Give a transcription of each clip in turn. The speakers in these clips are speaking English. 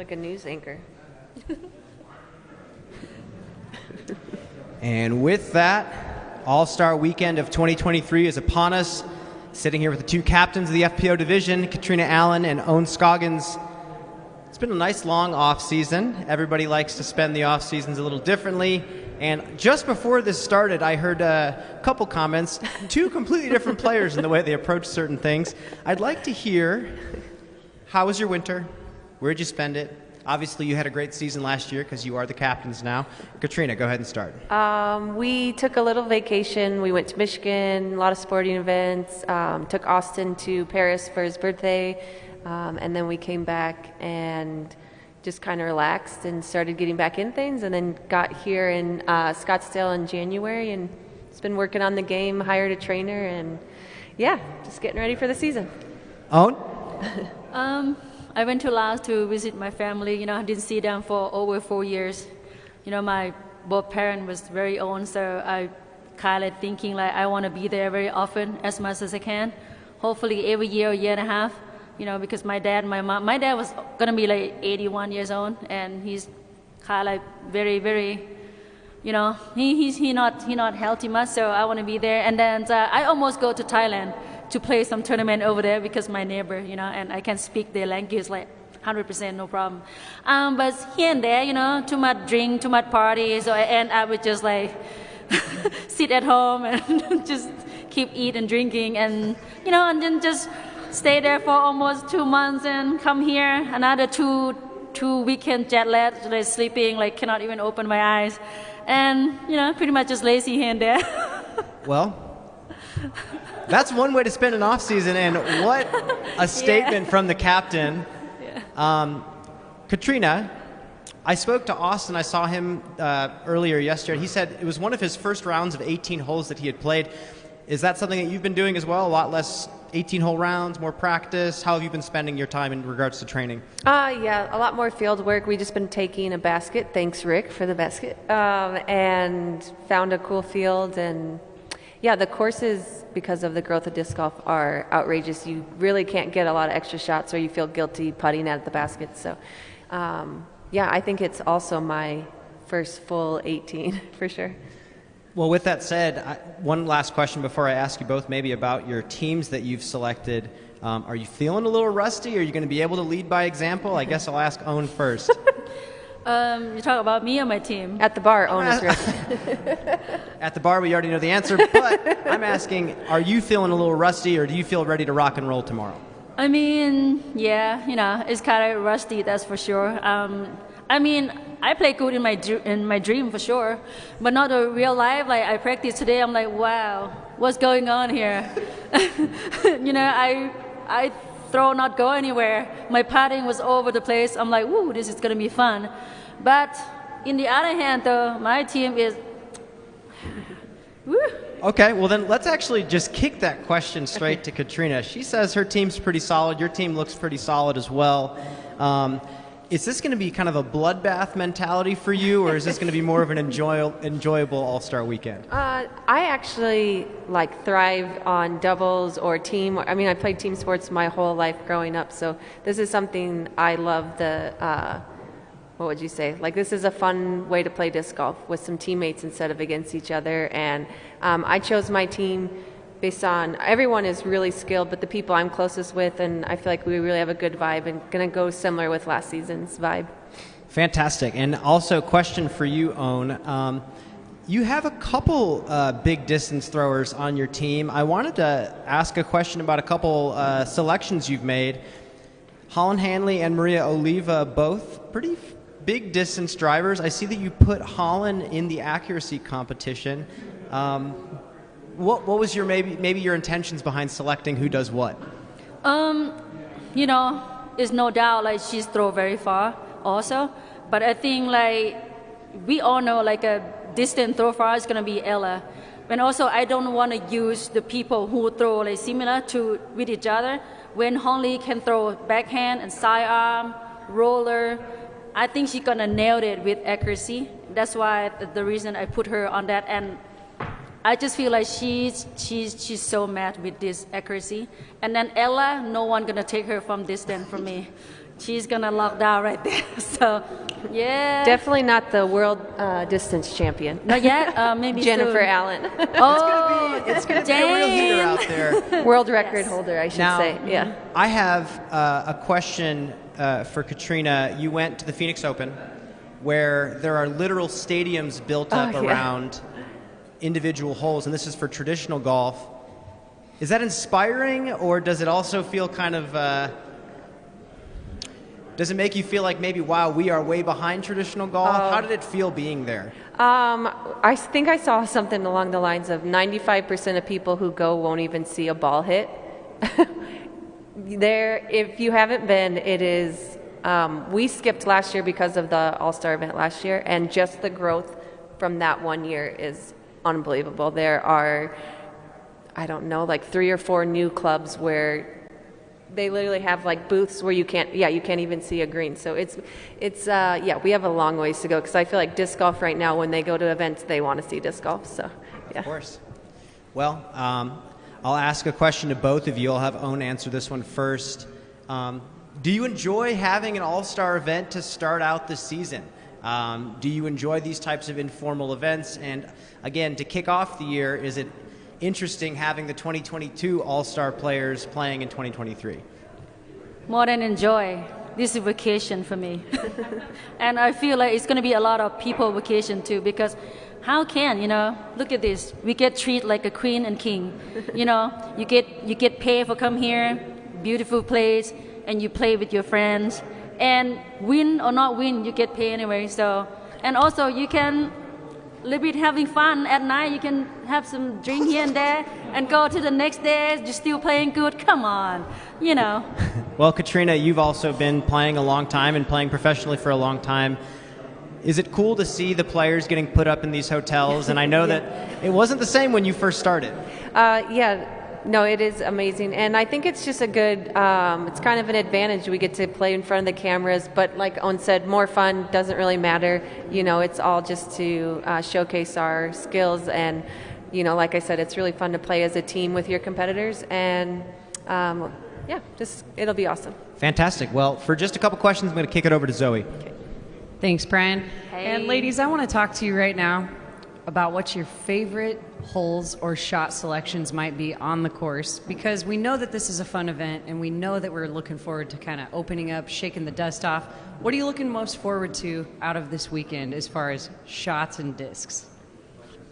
like a news anchor. And with that, All-Star Weekend of 2023 is upon us. Sitting here with the two captains of the FPO division, Katrina Allen and Ohn Scoggins. It's been a nice long off-season. Everybody likes to spend the off-seasons a little differently. And just before this started, I heard a couple comments, two completely different players in the way they approach certain things. I'd like to hear, how was your winter? Where'd you spend it? Obviously, you had a great season last year because you are the captains now. Katrina, go ahead and start. We took a little vacation. We went to Michigan, a lot of sporting events, took Austin to Paris for his birthday, and then we came back and just kind of relaxed and started getting back in things, and then got here in Scottsdale in January, and it's been working on the game, hired a trainer, and yeah, just getting ready for the season. Ohn? I went to Laos to visit my family. You know, I didn't see them for over 4 years. You know, my both parents was very old, so I kind of thinking like I want to be there very often, as much as I can. Hopefully every year and a half. You know, because my dad, my dad was gonna be like 81 years old, and he's kind of like very, you know, he not healthy much. So I want to be there. And then I almost go to Thailand to play some tournament over there because my neighbor, you know, and I can speak their language like 100%, no problem. But here and there, you know, too much drink, too much party, so I end up with just like sit at home and just keep eating and drinking, and you know, and then just stay there for almost 2 months and come here another two weekend jet lag, like sleeping, like cannot even open my eyes, and you know, pretty much just lazy here and there. Well, that's one way to spend an off-season, and what a statement from the captain. Yeah. Katrina, I spoke to Austin. I saw him earlier yesterday. He said it was one of his first rounds of 18 holes that he had played. Is that something that you've been doing as well? A lot less 18-hole rounds, more practice? How have you been spending your time in regards to training? Yeah, a lot more field work. We've just been taking a basket. Thanks, Rick, for the basket. And found a cool field. And yeah, the courses, because of the growth of disc golf, are outrageous. You really can't get a lot of extra shots or you feel guilty putting at the basket. So yeah, I think it's also my first full 18 for sure. Well, with that said, one last question before I ask you both maybe about your teams that you've selected. Are you feeling a little rusty? Are you going to be able to lead by example? I guess I'll ask Ohn first. You talk about me or my team? At the bar, Ohn is right. At the bar, we already know the answer, but I'm asking, are you feeling a little rusty, or do you feel ready to rock and roll tomorrow? I mean, yeah, you know, it's kind of rusty, that's for sure. I mean, I play good in my dream for sure, but not in real life. Like I practice today, I'm like, wow, what's going on here? You know, I throw not go anywhere. My putting was all over the place. I'm like, woo, this is gonna be fun. But in the other hand, though, my team is. Woo. Okay, well then let's actually just kick that question straight to Katrina. She says her team's pretty solid. Your team looks pretty solid as well. Is this going to be kind of a bloodbath mentality for you, or is this going to be more of an enjoyable All-Star weekend? I actually thrive on doubles or team. I mean, I played team sports my whole life growing up, so this is something I love. What would you say? Like, this is a fun way to play disc golf with some teammates instead of against each other. And I chose my team based on everyone is really skilled, but the people I'm closest with, and I feel like we really have a good vibe, and going to go similar with last season's vibe. Fantastic. And also, question for you, Ohn. You have a couple big distance throwers on your team. I wanted to ask a question about a couple selections you've made. Holland Hanley and Maria Oliva, both pretty big distance drivers. I see that you put Holland in the accuracy competition. What was your maybe your intentions behind selecting who does what? You know, it's no doubt like she's throw very far also, but I think like we all know like a distant throw far is gonna be Ella, and also I don't want to use the people who throw like similar to with each other. When Holly can throw backhand and sidearm, roller, I think she's gonna nail it with accuracy. That's why the reason I put her on that, and I just feel like she's so mad with this accuracy. And then Ella, no one gonna take her from distance from me. she's gonna lock down right there. So, yeah. Definitely not the world distance champion. Not yet. Maybe Jennifer soon. Allen. Oh, It's going to be a real heater out there. World record holder, I should Now, say. Yeah. I have a question for Katrina. You went to the Phoenix Open, where there are literal stadiums built up around individual holes, and this is for traditional golf. Is that inspiring, or does it also feel kind of... does it make you feel like maybe, wow, we are way behind traditional golf? How did it feel being there? I think I saw something along the lines of 95% of people who go won't even see a ball hit. There, if you haven't been, it is... we skipped last year because of the All-Star event last year, and just the growth from that 1 year is unbelievable. There are, I don't know, like 3 or 4 new clubs where they literally have like booths where you can't even see a green. So it's we have a long ways to go, because I feel like disc golf right now, when they go to events, they want to see disc golf. So, yeah. Of course. Well, I'll ask a question to both of you. I'll have Ohn answer this one first. Do you enjoy having an all-star event to start out the season? Do you enjoy these types of informal events? And again, to kick off the year, is it interesting having the 2022 all-star players playing in 2023? More than enjoy. This is vacation for me. And I feel like it's going to be a lot of people vacation too, because how can, look at this. We get treated like a queen and king. You get paid for come here, beautiful place, and you play with your friends. And win or not win, you get paid anyway. So, and also you can a little bit having fun at night. You can have some drink here and there and go to the next day, you're still playing good. Come on, Well, Katrina, you've also been playing a long time and playing professionally for a long time. Is it cool to see the players getting put up in these hotels? And I know that it wasn't the same when you first started. No, it is amazing. And I think it's just a good, it's kind of an advantage. We get to play in front of the cameras, but like Ohn said, more fun, doesn't really matter. It's all just to showcase our skills. And, like I said, it's really fun to play as a team with your competitors. And, it'll be awesome. Fantastic. Well, for just a couple questions, I'm going to kick it over to Zoe. Okay. Thanks, Brian. Hey. And ladies, I want to talk to you right now about what your favorite holes or shot selections might be on the course, because we know that this is a fun event and we know that we're looking forward to kind of opening up, shaking the dust off. What are you looking most forward to out of this weekend as far as shots and discs?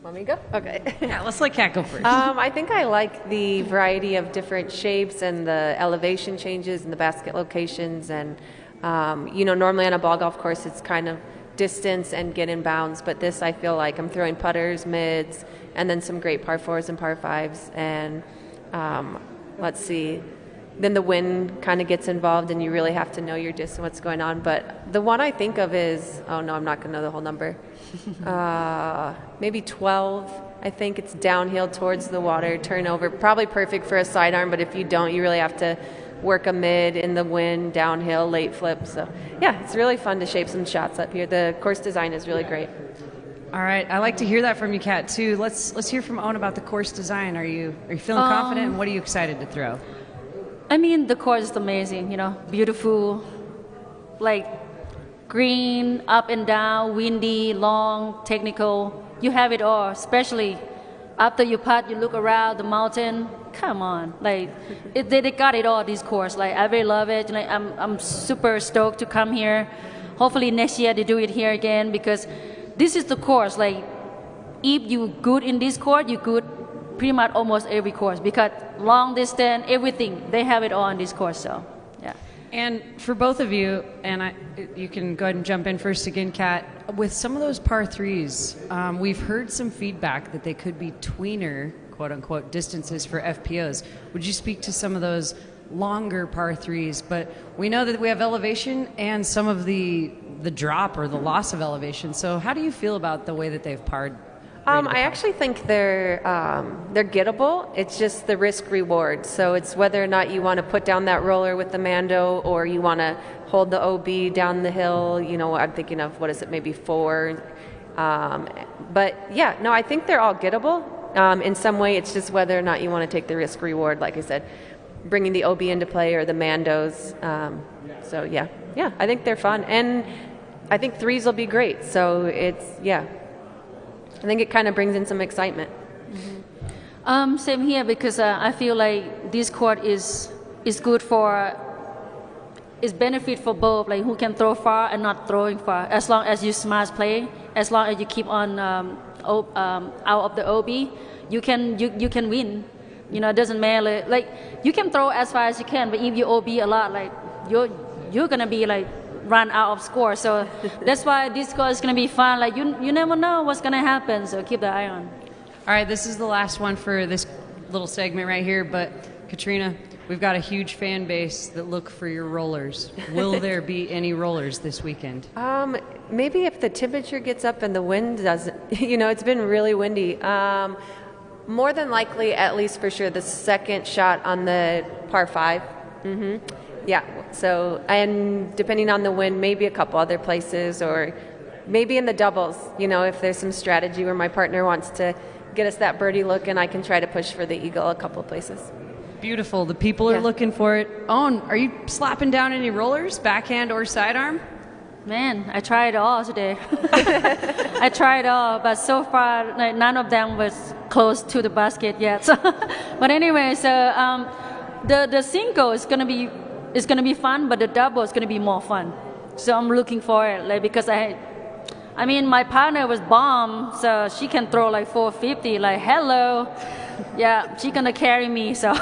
Want me to go? Okay. Yeah, let's let Kat go first. I think I like the variety of different shapes and the elevation changes and the basket locations. And, normally on a ball golf course, it's kind of distance and get in bounds, but this I feel like I'm throwing putters, mids, and then some great par 4s and par 5s. And let's see, then the wind kind of gets involved and you really have to know your distance, what's going on. But the one I think of is, oh no, I'm not going to know the whole number. Maybe 12. I think it's downhill towards the water, turnover, probably perfect for a sidearm, but if you don't, you really have to work a mid in the wind, downhill, late flip. So yeah, it's really fun to shape some shots up here. The course design is really great. All right, I like to hear that from you, Kat, too. Let's hear from Ohn about the course design. Are you feeling confident, and what are you excited to throw? I mean, the course is amazing, beautiful, like green, up and down, windy, long, technical. You have it all, especially after you putt, you look around the mountain. Come on, they got it all, this course. I really love it. I'm super stoked to come here. Hopefully next year they do it here again, because this is the course. If you good in this course, you good pretty much almost every course, because long distance, everything, they have it all on this course. So, yeah. And for both of you, and you can go ahead and jump in first again, Kat, with some of those par 3s, we've heard some feedback that they could be tweener, quote-unquote, distances for FPOs. Would you speak to some of those longer par 3s? But we know that we have elevation and some of the drop or the loss of elevation. So how do you feel about the way that they've parred? I actually think they're gettable. It's just the risk reward. So it's whether or not you want to put down that roller with the Mando, or you want to hold the OB down the hill. I'm thinking of, maybe 4. But yeah, no, I think they're all gettable. In some way, it's just whether or not you want to take the risk reward. Like I said, bringing the OB into play or the Mandos. So yeah, I think they're fun, and I think threes will be great. So I think it kind of brings in some excitement. Same here because I feel like this court is good for is benefit for both, like who can throw far and not throwing far. As long as you smart play, as long as you keep on out of the OB, you can win. It doesn't matter. Like you can throw as far as you can, but if you OB a lot, like you're gonna be like run out of score. So that's why this score is gonna be fun. Like you never know what's gonna happen. So keep the eye on. All right, this is the last one for this little segment right here. But Katrina, we've got a huge fan base that look for your rollers. Will there be any rollers this weekend? Maybe if the temperature gets up and the wind doesn't, it's been really windy. More than likely, at least for sure, the second shot on the par 5. Yeah, so, and depending on the wind, maybe a couple other places, or maybe in the doubles, if there's some strategy where my partner wants to get us that birdie look, and I can try to push for the eagle a couple places. Beautiful. The people are looking for it. Ohn, are you slapping down any rollers, backhand or sidearm? Man, I tried all today. I tried all, but so far like, none of them was close to the basket yet. So, but anyway, so the single is gonna be fun, but the double is gonna be more fun. So I'm looking for it, like because I mean my partner was bomb, so she can throw like 450. Like hello, yeah, she gonna carry me. So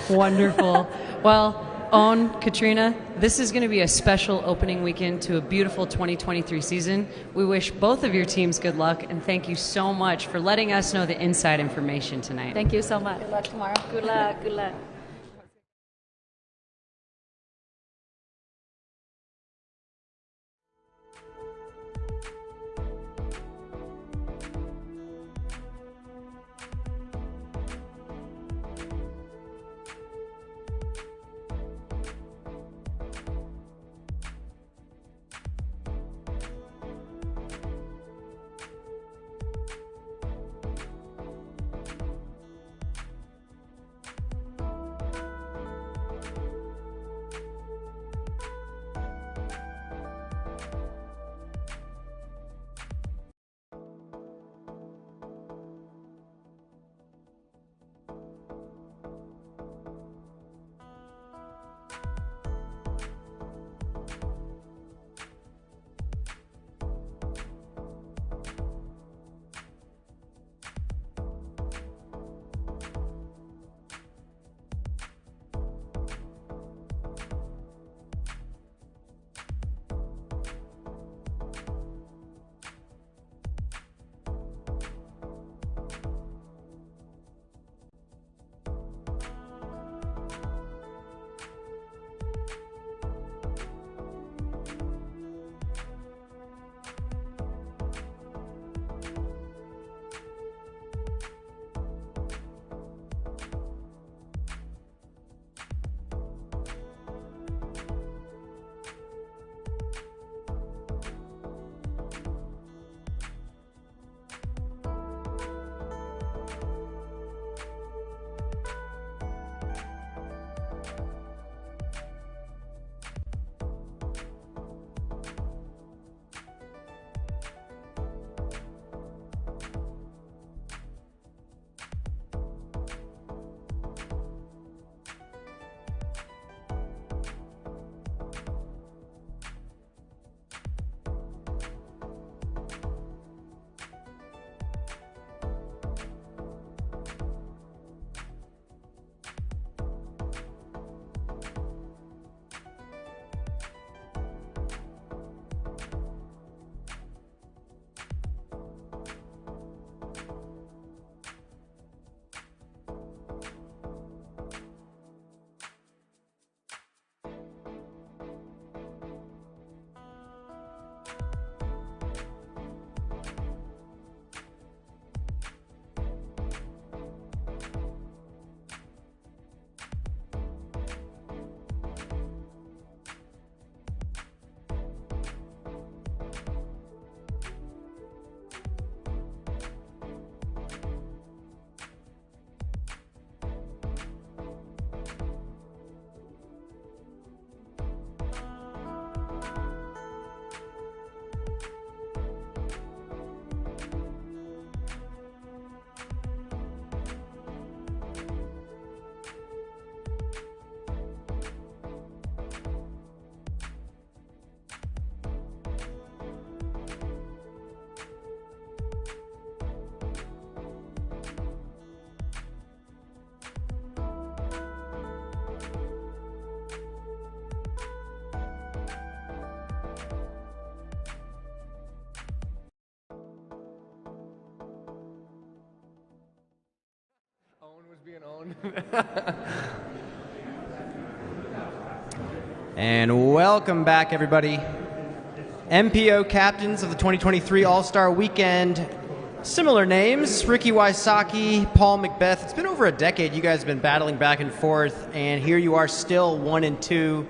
wonderful. Well. Ohn, Katrina, this is going to be a special opening weekend to a beautiful 2023 season. We wish both of your teams good luck, and thank you so much for letting us know the inside information tonight. Thank you so much. Good luck tomorrow. Good luck. Good luck. And welcome back, everybody. MPO captains of the 2023 All-Star Weekend. Similar names, Ricky Wysocki, Paul Macbeth. It's been over a decade. You guys have been battling back and forth, and here you are still 1-2,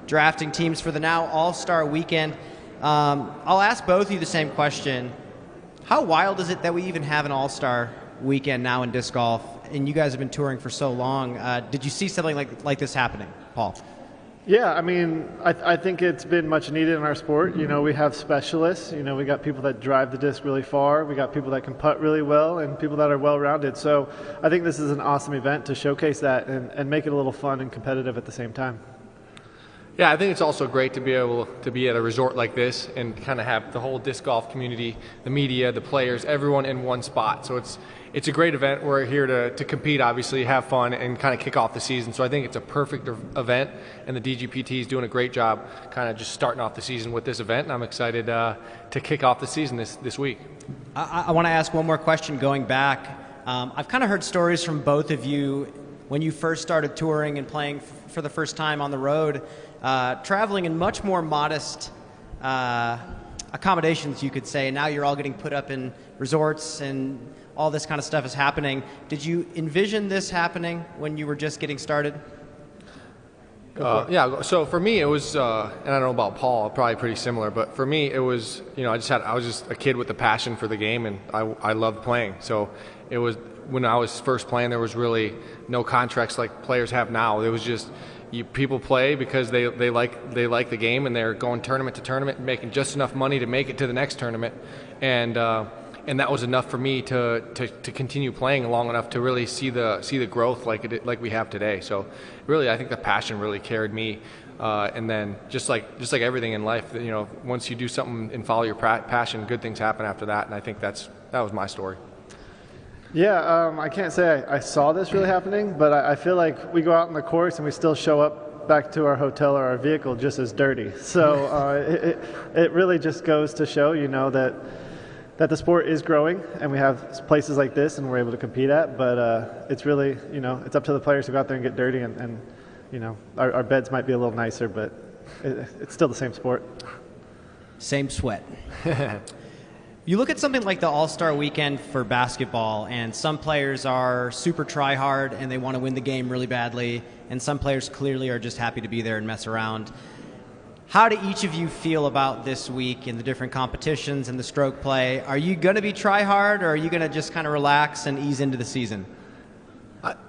drafting teams for the now All-Star Weekend. I'll ask both of you the same question. How wild is it that we even have an All-Star Weekend now in disc golf? And you guys have been touring for so long. Did you see something like this happening, Paul? Yeah, I mean, I think it's been much needed in our sport. You know, we have specialists. You know, we got people that drive the disc really far. We got people that can putt really well and people that are well-rounded. So I think this is an awesome event to showcase that and make it a little fun and competitive at the same time. Yeah, I think it's also great to be able to be at a resort like this and kind of have the whole disc golf community, the media, the players, everyone in one spot. So it's a great event. We're here to compete, obviously, have fun, and kind of kick off the season. So I think it's a perfect event, and the DGPT is doing a great job kind of just starting off the season with this event, and I'm excited to kick off the season this week. I want to ask one more question going back. I've kind of heard stories from both of you when you first started touring and playing for the first time on the road, traveling in much more modest accommodations, you could say. Now you're all getting put up in resorts and all this kind of stuff is happening. Did you envision this happening when you were just getting started? Yeah, so for me it was, and I don't know about Paul, probably pretty similar, but for me it was, you know, I was just a kid with a passion for the game, and I loved playing. So it was, when I was first playing, there was really no contracts like players have now. It was just, people play because they like the game, and they're going tournament to tournament, making just enough money to make it to the next tournament, and that was enough for me to continue playing long enough to really see the growth like we have today. So really, I think the passion really carried me, and then just like everything in life, you know, once you do something and follow your passion, good things happen after that. And I think that was my story. Yeah, I can't say I saw this really happening, but I feel like we go out on the course and we still show up back to our hotel or our vehicle just as dirty. So it really just goes to show, you know, that the sport is growing, and we have places like this and we're able to compete at, but it's really, you know, it's up to the players to go out there and get dirty, and you know, our beds might be a little nicer, but it's still the same sport. Same sweat. You look at something like the All-Star Weekend for basketball, and some players are super try-hard and they want to win the game really badly, and some players clearly are just happy to be there and mess around. How do each of you feel about this week in the different competitions and the stroke play? Are you going to be try-hard, or are you going to just kind of relax and ease into the season?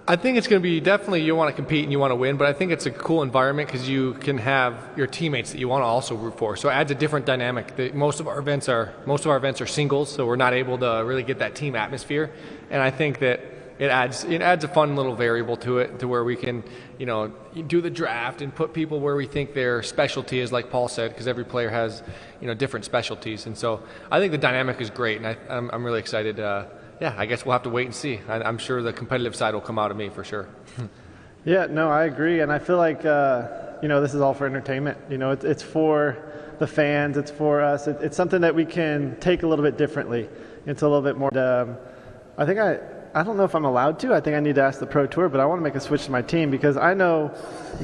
I think it's going to be, definitely you want to compete and you want to win, but I think it's a cool environment because you can have your teammates that you want to also root for. So it adds a different dynamic. Most of our events are singles, so we're not able to really get that team atmosphere. And I think that it adds a fun little variable to it, to where we can, you know, do the draft and put people where we think their specialty is, like Paul said, because every player has, you know, different specialties. And so I think the dynamic is great, and I'm really excited. Yeah, I guess we'll have to wait and see. I'm sure the competitive side will come out of me for sure. Yeah, no, I agree, and I feel like you know, this is all for entertainment. You know, it's for the fans, it's for us. It's something that we can take a little bit differently. It's a little bit more. I think I don't know if I'm allowed to. I think I need to ask the Pro Tour, but I want to make a switch to my team because I know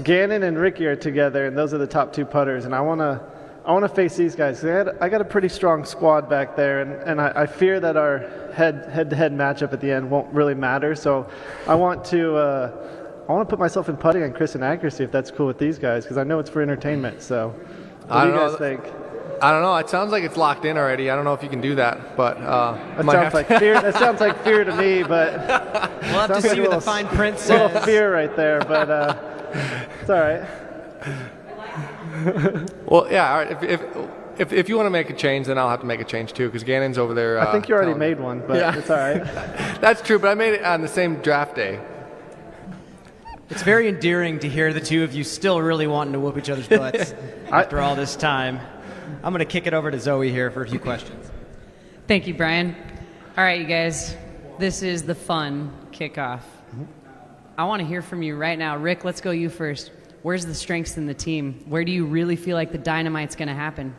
Gannon and Ricky are together, and those are the top two putters, and I want to face these guys. I got a pretty strong squad back there, and I fear that our head-to-head matchup at the end won't really matter. So I want to put myself in putting on Chris and accuracy, if that's cool with these guys, because I know it's for entertainment. So what do you guys think? I don't know. It sounds like it's locked in already. I don't know if you can do that, but that sounds like fear to me. But we'll have to see what the fine print says. A little fear right there, but it's all right. Well, yeah. All right. If you want to make a change, then I'll have to make a change too, because Gannon's over there. I think you already made one, but yeah. It's all right. That's true, but I made it on the same draft day. It's very endearing to hear the two of you still really wanting to whoop each other's butts after all this time. I'm going to kick it over to Zoe here for a few questions. Thank you, Brian. All right, you guys. This is the fun kickoff. I want to hear from you right now. Rick, let's go you first. Where's the strengths in the team? Where do you really feel like the dynamite's going to happen?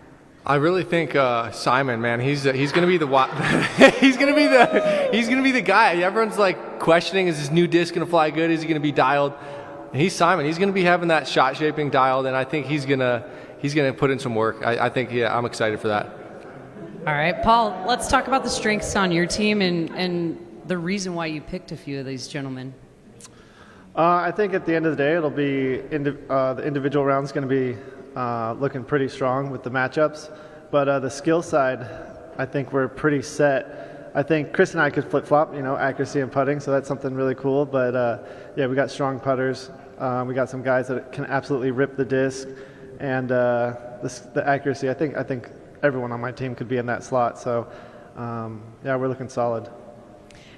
I really think Simon, man, he's going to be the he's going to be the guy. Everyone's like questioning, is this new disc going to fly good? Is he going to be dialed? And he's Simon. He's going to be having that shot shaping dialed, and I think he's going to put in some work. I think I'm excited for that. All right, Paul, let's talk about the strengths on your team and the reason why you picked a few of these gentlemen. I think at the end of the day, it'll be the individual round's going to be looking pretty strong with the matchups, but the skill side, I think we're pretty set. I think Chris and I could flip-flop, accuracy and putting, so that's something really cool. But yeah, we got strong putters. We got some guys that can absolutely rip the disc, and the accuracy. I think everyone on my team could be in that slot. So yeah, we're looking solid.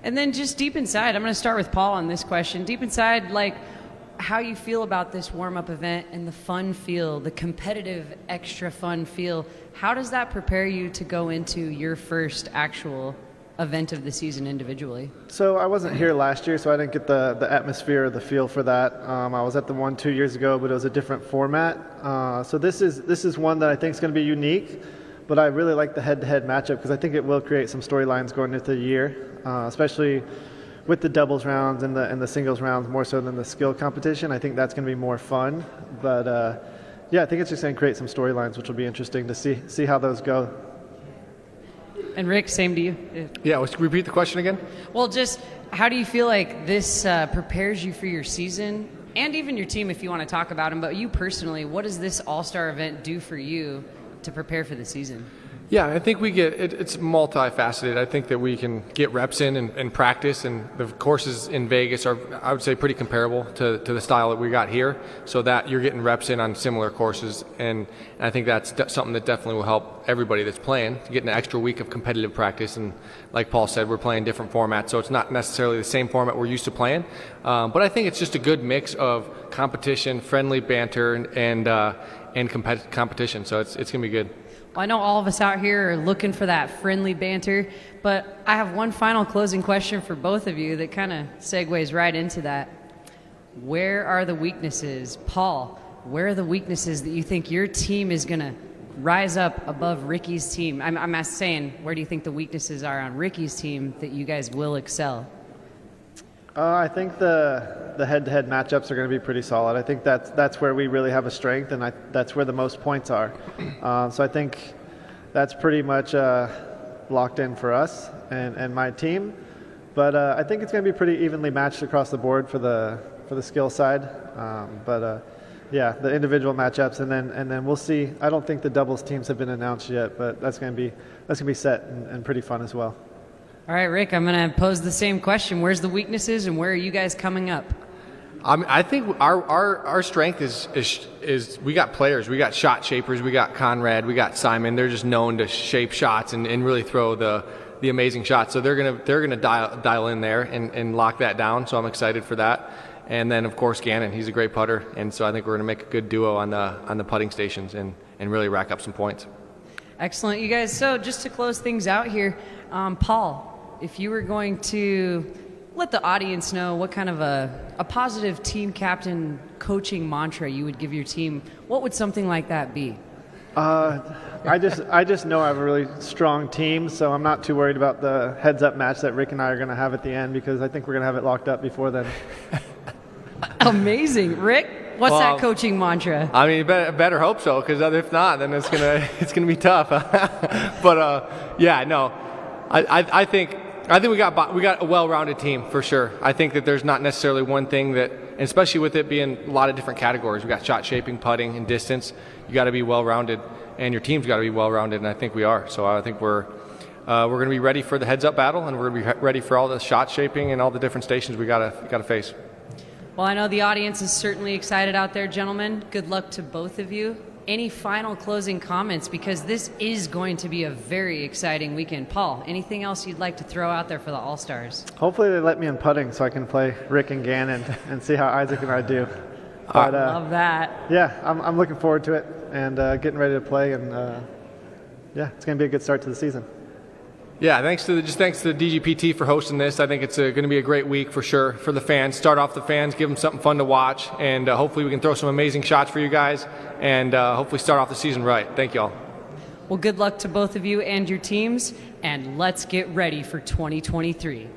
And then just deep inside, I'm going to start with Paul on this question. Deep inside, like, how you feel about this warm-up event and the fun feel, the competitive, extra fun feel. How does that prepare you to go into your first actual event of the season individually? So I wasn't here last year, so I didn't get the atmosphere or the feel for that. I was at the one 2 years ago, but it was a different format. So this is one that I think is going to be unique, but I really like the head-to-head matchup because I think it will create some storylines going into the year, especially with the doubles rounds and the singles rounds more so than the skill competition. I think that's going to be more fun. But yeah, I think it's just going to create some storylines, which will be interesting to see how those go. And Rick, same to you. Yeah, let's repeat the question again. Well, just how do you feel like this prepares you for your season and even your team if you want to talk about them, but you personally, what does this All-Star event do for you to prepare for the season? Yeah, I think we get it's multifaceted. I think that we can get reps in and practice, and the courses in Vegas are, I would say, pretty comparable to the style that we got here, so that you're getting reps in on similar courses, and I think that's something that definitely will help everybody that's playing to get an extra week of competitive practice. And like Paul said, we're playing different formats, so it's not necessarily the same format we're used to playing, but I think it's just a good mix of competition, friendly banter, and competition, so it's going to be good. Well, I know all of us out here are looking for that friendly banter, but I have one final closing question for both of you that kind of segues right into that. Where are the weaknesses? Paul, where are the weaknesses that you think your team is going to rise up above Ricky's team? I'm saying, where do you think the weaknesses are on Ricky's team that you guys will excel? I think the head-to-head matchups are going to be pretty solid. I think that's where we really have a strength, and that's where the most points are. So I think that's pretty much locked in for us and my team. But I think it's going to be pretty evenly matched across the board for the skill side. Yeah, the individual matchups, and then we'll see. I don't think the doubles teams have been announced yet, but that's going to be set and pretty fun as well. All right, Rick, I'm going to pose the same question. Where's the weaknesses, and where are you guys coming up? I think our strength is we got players, we got shot shapers, we got Conrad, we got Simon. They're just known to shape shots and really throw the amazing shots. So they're gonna dial in there and lock that down. So I'm excited for that. And then of course Gannon, he's a great putter, and so I think we're gonna make a good duo on the putting stations and really rack up some points. Excellent, you guys. So just to close things out here, Paul, if you were going to let the audience know what kind of a positive team captain coaching mantra you would give your team, what would something like that be? I just know I have a really strong team, so I'm not too worried about the heads-up match that Rick and I are going to have at the end, because I think we're going to have it locked up before then. Amazing. Rick, what's that coaching mantra? I mean, better hope so, because if not, then it's gonna be tough. But yeah, no, I think we got a well-rounded team for sure. I think that there's not necessarily one thing that, and especially with it being a lot of different categories. We got shot shaping, putting, and distance. You got to be well-rounded, and your team's got to be well-rounded, and I think we are. So I think we're going to be ready for the heads-up battle, and we're going to be ready for all the shot shaping and all the different stations we got to face. Well, I know the audience is certainly excited out there, gentlemen. Good luck to both of you. Any final closing comments? Because this is going to be a very exciting weekend. Paul, anything else you'd like to throw out there for the All-Stars? Hopefully they let me in putting so I can play Rick and Gannon and see how Isaac and I do. But, love that. Yeah, I'm looking forward to it and getting ready to play. And yeah, it's going to be a good start to the season. Yeah, thanks to the DGPT for hosting this. I think it's going to be a great week for sure for the fans. Start off the fans, give them something fun to watch, and hopefully we can throw some amazing shots for you guys, and hopefully start off the season right. Thank you all. Well, good luck to both of you and your teams, and let's get ready for 2023.